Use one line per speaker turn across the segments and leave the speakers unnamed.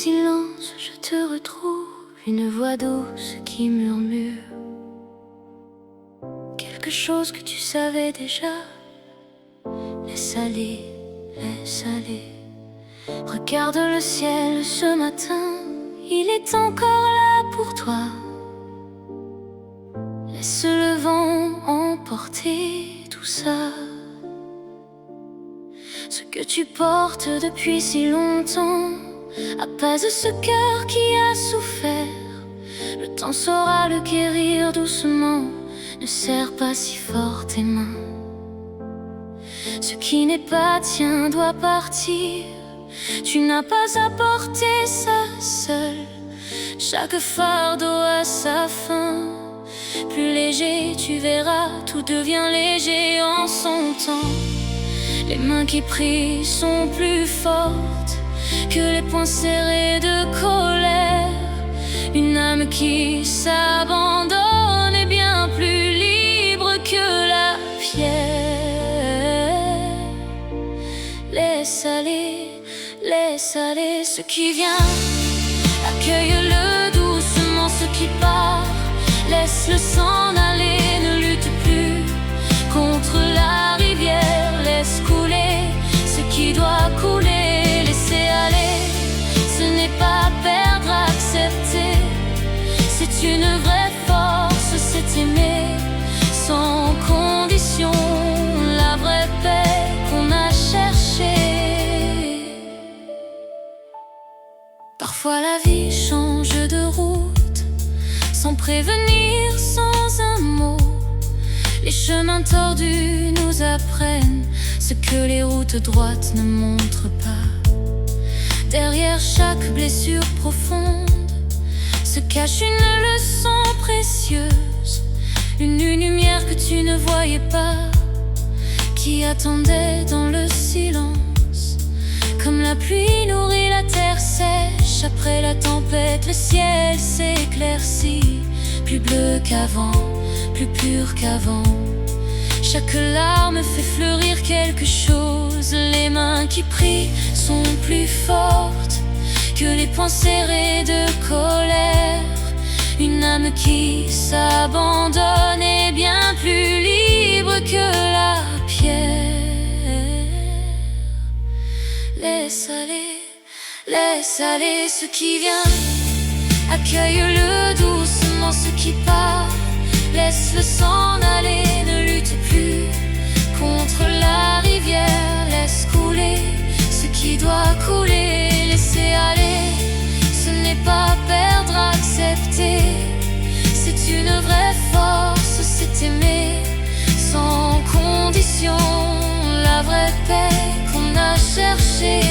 silence, je te retrouve, une voix douce qui murmure quelque chose que tu savais déjà. Laisse aller, laisse aller. Regarde le ciel ce matin, il est encore là pour toi. Laisse le vent emporter tout ça. Ce que tu portes depuis si longtemps apaise ce cœur qui a souffert. Le temps saura le guérir doucement. Ne serre pas si fort tes mains. Ce qui n'est pas tien doit partir. Tu n'as pas à porter ça seul. Chaque fardeau a sa fin. Plus léger, tu verras, tout devient léger en son temps. Les mains qui prient sont plus fortes que les poings serrés de colère. Une âme qui s'abandonne est bien plus libre que la pierre. Laisse aller ce qui vient. Accueille-le doucement ce qui part. Laisse-le s'en aller, ne lutte plus contre la rivière. Laisse couler ce qui doit couler. Laisser aller, ce n'est pas perdre, accepter. C'est une vraie force, c'est aimer sans condition. La vraie paix qu'on a cherchée. Parfois la vie change de route, sans prévenir, sans un mot. Les chemins tordus nous apprennent ce que les routes droites ne montrent pas. Derrière chaque blessure profonde se cache une leçon précieuse. Une lumière que tu ne voyais pas, qui attendait dans le silence. Comme la pluie nourrit la terre sèche, après la tempête, le ciel s'éclaircit. Plus bleu qu'avant, plus pur qu'avant. Chaque larme fait fleurir quelque chose. Les mains qui prient sont plus fortes que les poings serrés de colère. Une âme qui s'abandonne est bien plus libre que la pierre. Laisse aller ce qui vient. Accueille-le doucement ce qui part. Laisse-le s'en aller, ne lutte plus contre la rivière. Laisse couler ce qui doit couler. Laisser aller, ce n'est pas perdre, accepter. C'est une vraie force, c'est aimer sans condition. La vraie paix qu'on a cherchée.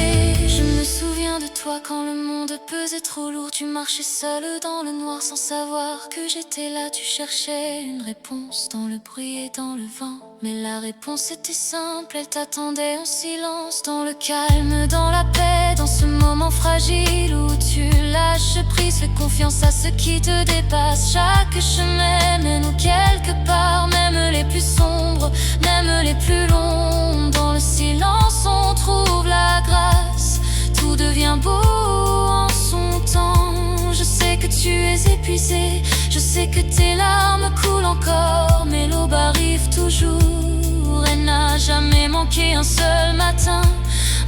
Je me souviens de toi quand le monde pesait trop lourd. Tu marchais seul dans le noir sans savoir que j'étais là. Tu cherchais une réponse dans le bruit et dans le vent. Mais la réponse était simple, elle t'attendait en silence. Dans le calme, dans la paix, dans ce moment fragile où tu lâches prise. Fais confiance à ce qui te dépasse. Chaque chemin mène nous quelque part. Même les plus sombres, même les plus longs. Dans le silence on trouve la grâce. Tout devient beau en son temps. Je sais que tu es épuisé, je sais que tes larmes coulent encore. Mais l'aube arrive toujours, elle n'a jamais manqué un seul matin.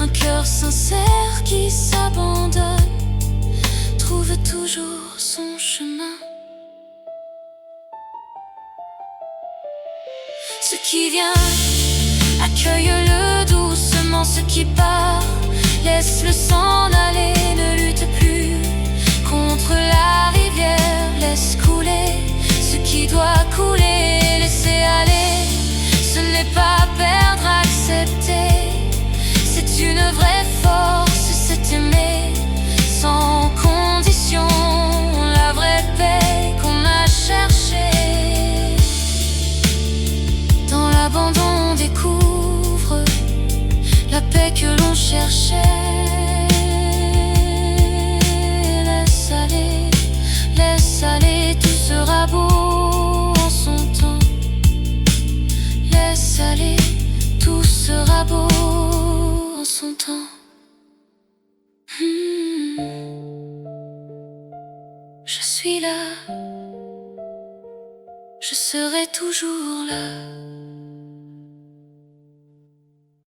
Un cœur sincère qui s'abandonne trouve toujours son chemin. Ce qui vient, accueille-le doucement ce qui part. Laisse-le s'en aller, ne lutte plus contre la rivière. Laisse couler ce qui doit couler. Laisser aller, ce n'est pas perdre, accepter. C'est une vraie force, c'est aimer sans condition. La vraie paix qu'on a cherchée. Dans l'abandon on découvre la paix que l'on cherchait. Laisse aller, tout sera beau en son temps. Laisse aller, tout sera beau en son temps. suis là, je serai toujours là.